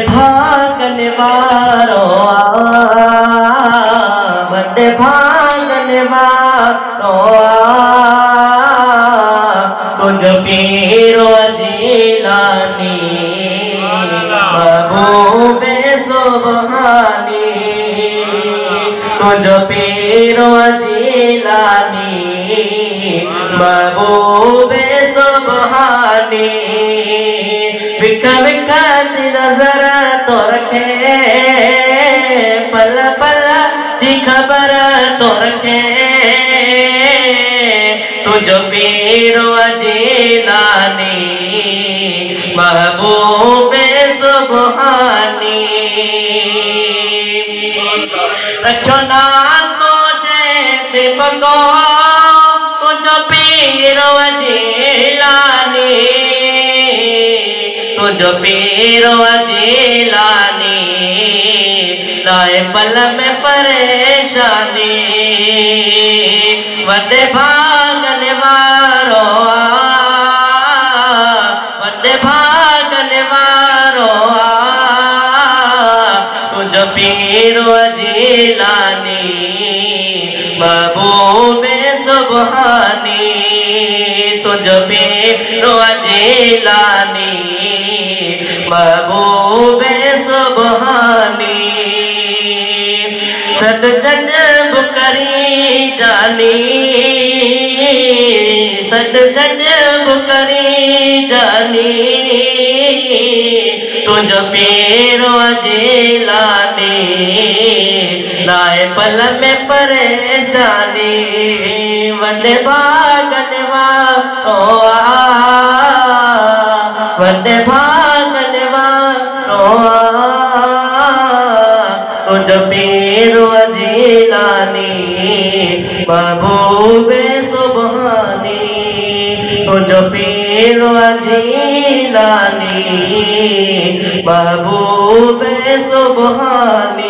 भागन वारो वॾे भागन वारो तुझ पीरो जीलानी महबूबे सुबहानी तुझ पीरो जीलानी महबूबे सुबहानी विक विक नजर तो रखे पल पल जी खबर तो रखे तुझ पीरो जीलानी महबूबे सुबहानी रखो ना तो जे बको तुझ पीरो जीलानी तुझ पीरो जीलानी लाए पल में परेशानी वॾे भागन वारो वॾे भागन वारो तुझ पीरो जीलानी महबूबे सुबहानी तुझ पीरो जीलानी महबूबे सुबहानी सद जन्म करी जानी सद जन्म करी जानी तुझ पीरो जीलानी लाए पल में परेशानी वॾे भागन वारो वॾे भागन वारो तुझ पीरो जीलानी महबूबे सुबहानी तुझ पीरो जीलानी महबूबे सुबहानी।